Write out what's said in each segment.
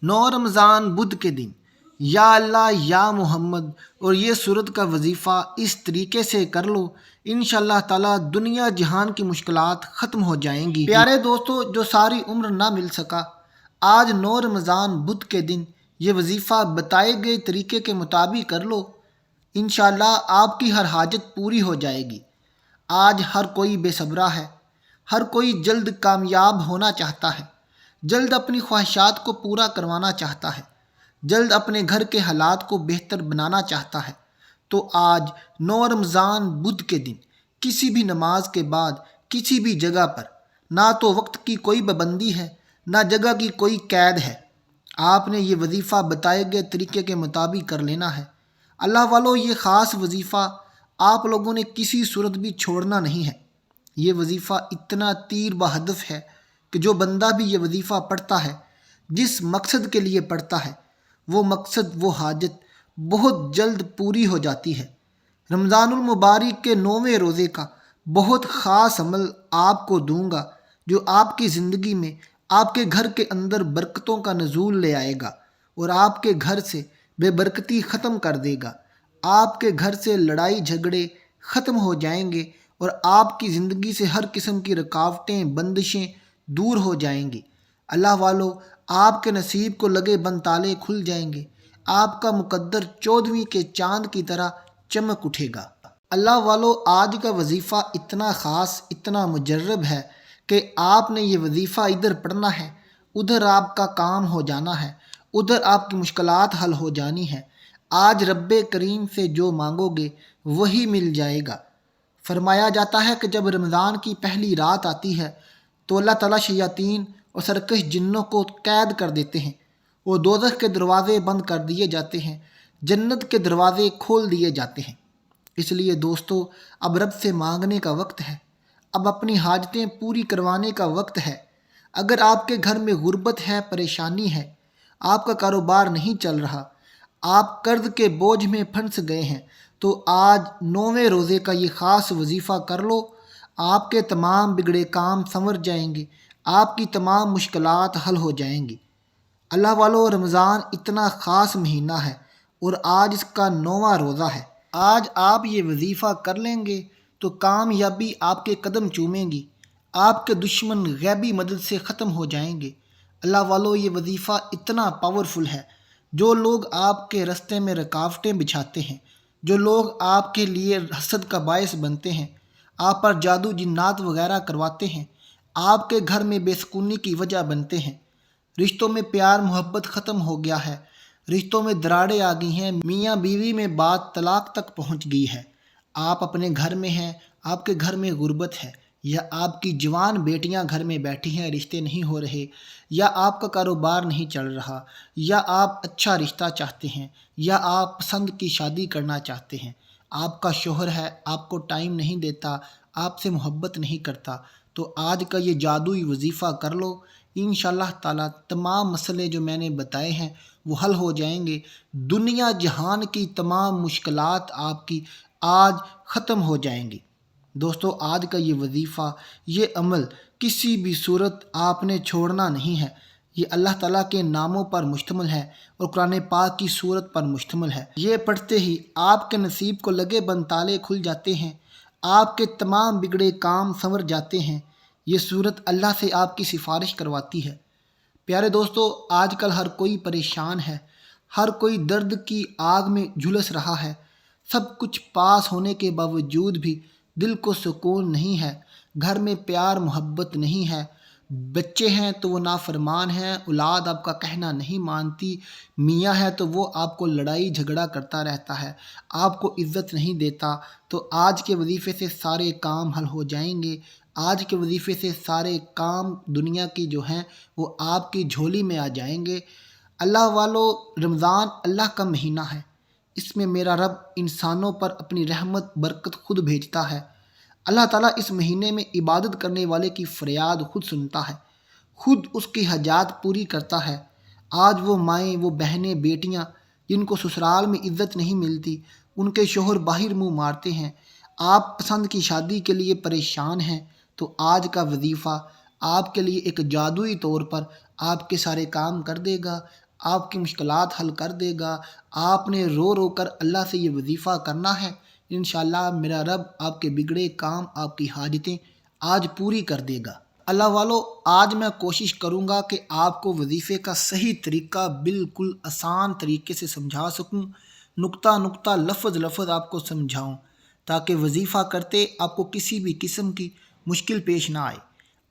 9 رمضان بدھ کے دن یا اللہ یا محمد اور یہ صورت کا وظیفہ اس طریقے سے کر لو، انشاءاللہ تعالیٰ دنیا جہان کی مشکلات ختم ہو جائیں گی۔ پیارے دوستو، جو ساری عمر نہ مل سکا، آج 9 رمضان بدھ کے دن یہ وظیفہ بتائے گئے طریقے کے مطابق کر لو، انشاءاللہ آپ کی ہر حاجت پوری ہو جائے گی۔ آج ہر کوئی بے صبرا ہے، ہر کوئی جلد کامیاب ہونا چاہتا ہے، جلد اپنی خواہشات کو پورا کروانا چاہتا ہے، جلد اپنے گھر کے حالات کو بہتر بنانا چاہتا ہے۔ تو آج 9 رمضان بدھ کے دن کسی بھی نماز کے بعد کسی بھی جگہ پر، نہ تو وقت کی کوئی پابندی ہے نہ جگہ کی کوئی قید ہے، آپ نے یہ وظیفہ بتائے گئے طریقے کے مطابق کر لینا ہے۔ اللہ والو، یہ خاص وظیفہ آپ لوگوں نے کسی صورت بھی چھوڑنا نہیں ہے۔ یہ وظیفہ اتنا تیر بہدف ہے کہ جو بندہ بھی یہ وظیفہ پڑھتا ہے، جس مقصد کے لیے پڑھتا ہے، وہ مقصد، وہ حاجت بہت جلد پوری ہو جاتی ہے۔ رمضان المبارک کے 9ویں روزے کا بہت خاص عمل آپ کو دوں گا، جو آپ کی زندگی میں، آپ کے گھر کے اندر برکتوں کا نزول لے آئے گا اور آپ کے گھر سے بے برکتی ختم کر دے گا۔ آپ کے گھر سے لڑائی جھگڑے ختم ہو جائیں گے اور آپ کی زندگی سے ہر قسم کی رکاوٹیں، بندشیں دور ہو جائیں گی۔ اللہ والو، آپ کے نصیب کو لگے بند تالے کھل جائیں گے، آپ کا مقدر 14ویں کے چاند کی طرح چمک اٹھے گا۔ اللہ والو، آج کا وظیفہ اتنا خاص، اتنا مجرب ہے کہ آپ نے یہ وظیفہ ادھر پڑھنا ہے، ادھر آپ کا کام ہو جانا ہے، ادھر آپ کی مشکلات حل ہو جانی ہے۔ آج رب کریم سے جو مانگو گے وہی مل جائے گا۔ فرمایا جاتا ہے کہ جب رمضان کی پہلی رات آتی ہے تو اللہ تعالیٰ شیاطین اور سرکش جنوں کو قید کر دیتے ہیں، وہ دوزخ کے دروازے بند کر دیے جاتے ہیں، جنت کے دروازے کھول دیے جاتے ہیں۔ اس لیے دوستو، اب رب سے مانگنے کا وقت ہے، اب اپنی حاجتیں پوری کروانے کا وقت ہے۔ اگر آپ کے گھر میں غربت ہے، پریشانی ہے، آپ کا کاروبار نہیں چل رہا، آپ قرض کے بوجھ میں پھنس گئے ہیں، تو آج 9ویں روزے کا یہ خاص وظیفہ کر لو، آپ کے تمام بگڑے کام سنور جائیں گے، آپ کی تمام مشکلات حل ہو جائیں گی۔ اللہ والو، رمضان اتنا خاص مہینہ ہے اور آج اس کا 9واں روزہ ہے۔ آج آپ یہ وظیفہ کر لیں گے تو کامیابی آپ کے قدم چومیں گی، آپ کے دشمن غیبی مدد سے ختم ہو جائیں گے۔ اللہ والو، یہ وظیفہ اتنا پاورفل ہے، جو لوگ آپ کے راستے میں رکاوٹیں بچھاتے ہیں، جو لوگ آپ کے لیے حسد کا باعث بنتے ہیں، آپ پر جادو جنات وغیرہ کرواتے ہیں، آپ کے گھر میں بے سکونی کی وجہ بنتے ہیں، رشتوں میں پیار محبت ختم ہو گیا ہے، رشتوں میں دراڑیں آ گئی ہیں، میاں بیوی میں بات طلاق تک پہنچ گئی ہے، آپ اپنے گھر میں ہیں، آپ کے گھر میں غربت ہے، یا آپ کی جوان بیٹیاں گھر میں بیٹھی ہیں، رشتے نہیں ہو رہے، یا آپ کا کاروبار نہیں چل رہا، یا آپ اچھا رشتہ چاہتے ہیں، یا آپ پسند کی شادی کرنا چاہتے ہیں، آپ کا شوہر ہے، آپ کو ٹائم نہیں دیتا، آپ سے محبت نہیں کرتا، تو آج کا یہ جادوئی وظیفہ کر لو، انشاءاللہ تعالیٰ تمام مسئلے جو میں نے بتائے ہیں وہ حل ہو جائیں گے۔ دنیا جہان کی تمام مشکلات آپ کی آج ختم ہو جائیں گی۔ دوستو، آج کا یہ وظیفہ، یہ عمل کسی بھی صورت آپ نے چھوڑنا نہیں ہے۔ یہ اللہ تعالیٰ کے ناموں پر مشتمل ہے اور قرآن پاک کی صورت پر مشتمل ہے۔ یہ پڑھتے ہی آپ کے نصیب کو لگے بند تالے کھل جاتے ہیں، آپ کے تمام بگڑے کام سنور جاتے ہیں۔ یہ صورت اللہ سے آپ کی سفارش کرواتی ہے۔ پیارے دوستو، آج کل ہر کوئی پریشان ہے، ہر کوئی درد کی آگ میں جھلس رہا ہے، سب کچھ پاس ہونے کے باوجود بھی دل کو سکون نہیں ہے، گھر میں پیار محبت نہیں ہے، بچے ہیں تو وہ نافرمان ہیں، اولاد آپ کا کہنا نہیں مانتی، میاں ہے تو وہ آپ کو لڑائی جھگڑا کرتا رہتا ہے، آپ کو عزت نہیں دیتا۔ تو آج کے وظیفے سے سارے کام حل ہو جائیں گے۔ آج کے وظیفے سے سارے کام دنیا کی جو ہیں وہ آپ کی جھولی میں آ جائیں گے۔ اللہ والو، رمضان اللہ کا مہینہ ہے، اس میں میرا رب انسانوں پر اپنی رحمت برکت خود بھیجتا ہے۔ اللہ تعالیٰ اس مہینے میں عبادت کرنے والے کی فریاد خود سنتا ہے، خود اس کی حاجات پوری کرتا ہے۔ آج وہ مائیں، وہ بہنیں، بیٹیاں جن کو سسرال میں عزت نہیں ملتی، ان کے شوہر باہر منہ مارتے ہیں، آپ پسند کی شادی کے لیے پریشان ہیں، تو آج کا وظیفہ آپ کے لیے ایک جادوئی طور پر آپ کے سارے کام کر دے گا، آپ کی مشکلات حل کر دے گا۔ آپ نے رو رو کر اللہ سے یہ وظیفہ کرنا ہے، انشاءاللہ میرا رب آپ کے بگڑے کام، آپ کی حاجتیں آج پوری کر دے گا۔ اللہ والو، آج میں کوشش کروں گا کہ آپ کو وظیفے کا صحیح طریقہ بالکل آسان طریقے سے سمجھا سکوں، نقطہ نقطہ لفظ لفظ آپ کو سمجھاؤں، تاکہ وظیفہ کرتے آپ کو کسی بھی قسم کی مشکل پیش نہ آئے۔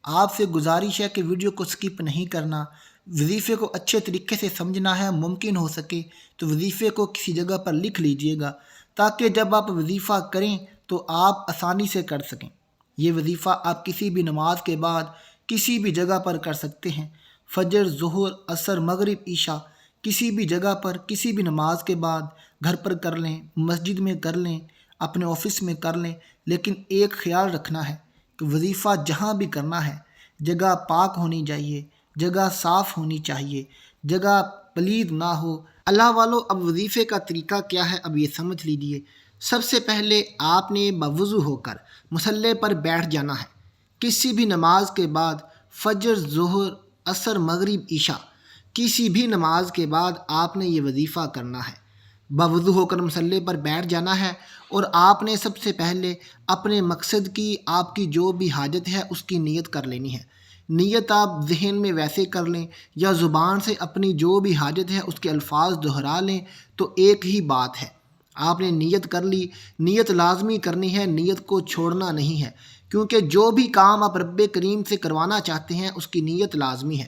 آپ سے گزارش ہے کہ ویڈیو کو سکپ نہیں کرنا، وظیفے کو اچھے طریقے سے سمجھنا ہے۔ ممکن ہو سکے تو وظیفے کو کسی جگہ پر لکھ لیجئے گا، تاکہ جب آپ وظیفہ کریں تو آپ آسانی سے کر سکیں۔ یہ وظیفہ آپ کسی بھی نماز کے بعد کسی بھی جگہ پر کر سکتے ہیں، فجر، ظہر، عصر، مغرب، عشاء، کسی بھی جگہ پر کسی بھی نماز کے بعد گھر پر کر لیں، مسجد میں کر لیں، اپنے آفس میں کر لیں، لیکن ایک خیال رکھنا ہے کہ وظیفہ جہاں بھی کرنا ہے جگہ پاک ہونی چاہیے، جگہ صاف ہونی چاہیے، جگہ پلید نہ ہو۔ اللہ والو، اب وظیفے کا طریقہ کیا ہے اب یہ سمجھ لیجیے۔ سب سے پہلے آپ نے باوضو ہو کر مصلی پر بیٹھ جانا ہے۔ کسی بھی نماز کے بعد، فجر، ظہر، عصر، مغرب، عشاء، کسی بھی نماز کے بعد آپ نے یہ وظیفہ کرنا ہے۔ باوضو ہو کر مصلی پر بیٹھ جانا ہے، اور آپ نے سب سے پہلے اپنے مقصد کی، آپ کی جو بھی حاجت ہے اس کی نیت کر لینی ہے۔ نیت آپ ذہن میں ویسے کر لیں یا زبان سے اپنی جو بھی حاجت ہے اس کے الفاظ دہرا لیں، تو ایک ہی بات ہے۔ آپ نے نیت کر لی، نیت لازمی کرنی ہے، نیت کو چھوڑنا نہیں ہے، کیونکہ جو بھی کام آپ رب کریم سے کروانا چاہتے ہیں اس کی نیت لازمی ہے۔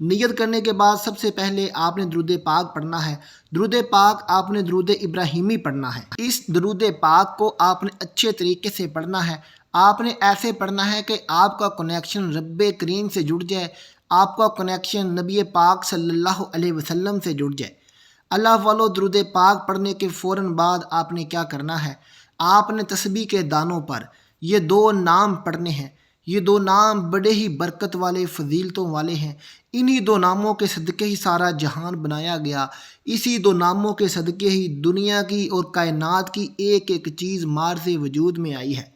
نیت کرنے کے بعد سب سے پہلے آپ نے درود پاک پڑھنا ہے۔ درود پاک آپ نے درود ابراہیمی پڑھنا ہے۔ اس درود پاک کو آپ نے اچھے طریقے سے پڑھنا ہے۔ آپ نے ایسے پڑھنا ہے کہ آپ کا کنیکشن رب کریم سے جڑ جائے، آپ کا کنیکشن نبی پاک صلی اللہ علیہ وسلم سے جڑ جائے۔ اللہ والو، درود پاک پڑھنے کے فوراً بعد آپ نے کیا کرنا ہے؟ آپ نے تسبیح کے دانوں پر یہ 2 نام پڑھنے ہیں۔ یہ 2 نام بڑے ہی برکت والے، فضیلتوں والے ہیں۔ انہی 2 ناموں کے صدقے ہی سارا جہان بنایا گیا، اسی 2 ناموں کے صدقے ہی دنیا کی اور کائنات کی ایک ایک چیز مارز وجود میں آئی ہے۔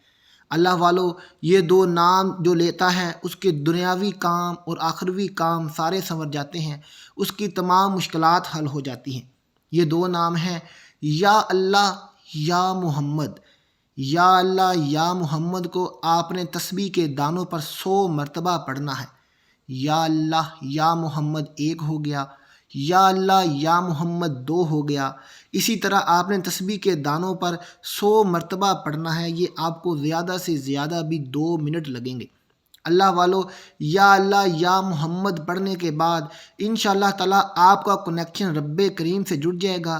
اللہ والو، یہ 2 نام جو لیتا ہے اس کے دنیاوی کام اور آخروی کام سارے سنور جاتے ہیں، اس کی تمام مشکلات حل ہو جاتی ہیں۔ یہ 2 نام ہیں، یا اللہ یا محمد۔ یا اللہ یا محمد کو آپ نے تسبیح کے دانوں پر 100 مرتبہ پڑھنا ہے۔ یا اللہ یا محمد 1 ہو گیا، یا اللہ یا محمد 2 ہو گیا۔ اسی طرح آپ نے تسبیح کے دانوں پر 100 مرتبہ پڑھنا ہے۔ یہ آپ کو زیادہ سے زیادہ بھی 2 منٹ لگیں گے۔ اللہ والو، یا اللہ یا محمد پڑھنے کے بعد انشاءاللہ تعالیٰ آپ کا کنیکشن رب کریم سے جڑ جائے گا،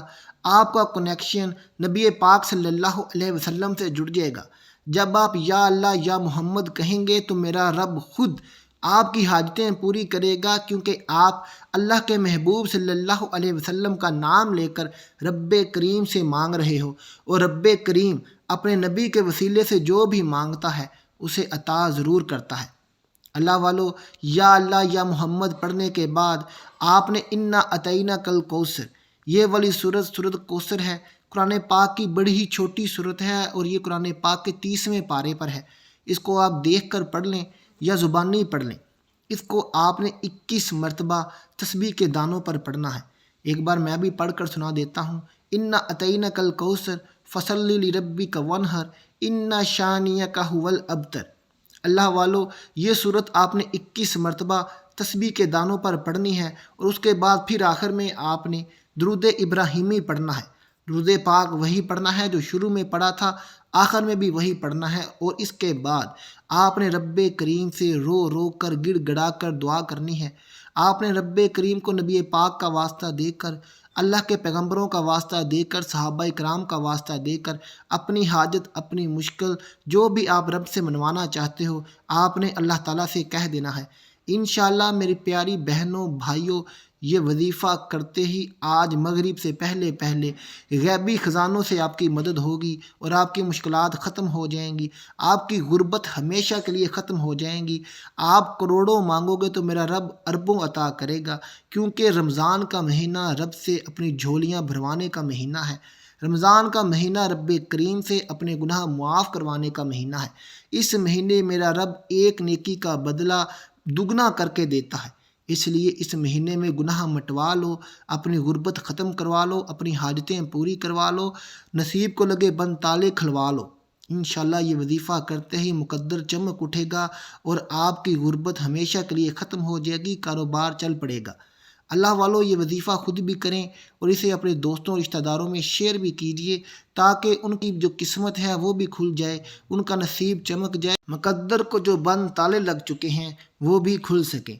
آپ کا کنیکشن نبی پاک صلی اللہ علیہ وسلم سے جڑ جائے گا۔ جب آپ یا اللہ یا محمد کہیں گے تو میرا رب خود آپ کی حاجتیں پوری کرے گا، کیونکہ آپ اللہ کے محبوب صلی اللہ علیہ وسلم کا نام لے کر رب کریم سے مانگ رہے ہو، اور رب کریم اپنے نبی کے وسیلے سے جو بھی مانگتا ہے اسے عطا ضرور کرتا ہے۔ اللہ والو، یا اللہ یا محمد پڑھنے کے بعد آپ نے انا اعطیناک الکوثر، یہ والی سورت کوثر ہے۔ قرآن پاک کی بڑی ہی چھوٹی سورت ہے، اور یہ قرآن پاک کے 30ویں پارے پر ہے۔ اس کو آپ دیکھ کر پڑھ لیں یا زبانی پڑھ لیں۔ اس کو آپ نے 21 مرتبہ تسبیح کے دانوں پر پڑھنا ہے۔ ایک بار میں بھی پڑھ کر سنا دیتا ہوں۔ انا اعطیناک الکوثر فصلی لربک وانحر ان شانئک ھو الابتر۔ اللہ والو، یہ صورت آپ نے 21 مرتبہ تسبیح کے دانوں پر پڑھنی ہے، اور اس کے بعد پھر آخر میں آپ نے درود ابراہیمی پڑھنا ہے۔ درود پاک وہی پڑھنا ہے جو شروع میں پڑھا تھا، آخر میں بھی وہی پڑھنا ہے، اور اس کے بعد آپ نے رب کریم سے رو رو کر گڑ گڑا کر دعا کرنی ہے۔ آپ نے رب کریم کو نبی پاک کا واسطہ دے کر، اللہ کے پیغمبروں کا واسطہ دے کر، صحابہ کرام کا واسطہ دے کر اپنی حاجت، اپنی مشکل، جو بھی آپ رب سے منوانا چاہتے ہو، آپ نے اللہ تعالیٰ سے کہہ دینا ہے۔ انشاءاللہ میری پیاری بہنوں، بھائیوں، یہ وظیفہ کرتے ہی آج مغرب سے پہلے پہلے غیبی خزانوں سے آپ کی مدد ہوگی، اور آپ کی مشکلات ختم ہو جائیں گی، آپ کی غربت ہمیشہ کے لیے ختم ہو جائیں گی۔ آپ کروڑوں مانگو گے تو میرا رب اربوں عطا کرے گا، کیونکہ رمضان کا مہینہ رب سے اپنی جھولیاں بھروانے کا مہینہ ہے۔ رمضان کا مہینہ رب کریم سے اپنے گناہ معاف کروانے کا مہینہ ہے۔ اس مہینے میرا رب ایک نیکی کا بدلہ دگنا کر کے دیتا ہے۔ اس لیے اس مہینے میں گناہ مٹوا لو، اپنی غربت ختم کروا لو، اپنی حاجتیں پوری کروا لو، نصیب کو لگے بند تالے کھلوا لو۔ انشاءاللہ یہ وظیفہ کرتے ہی مقدر چمک اٹھے گا اور آپ کی غربت ہمیشہ کے لیے ختم ہو جائے گی، کاروبار چل پڑے گا۔ اللہ والو یہ وظیفہ خود بھی کریں اور اسے اپنے دوستوں رشتہ داروں میں شیئر بھی کیجیے تاکہ ان کی جو قسمت ہے وہ بھی کھل جائے، ان کا نصیب چمک جائے، مقدر کو جو بند تالے لگ چکے ہیں وہ بھی کھل سکیں۔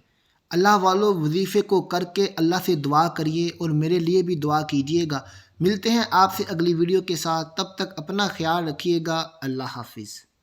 اللہ والو وظیفے کو کر کے اللہ سے دعا کریے اور میرے لیے بھی دعا کیجیے گا۔ ملتے ہیں آپ سے اگلی ویڈیو کے ساتھ، تب تک اپنا خیال رکھیے گا۔ اللہ حافظ۔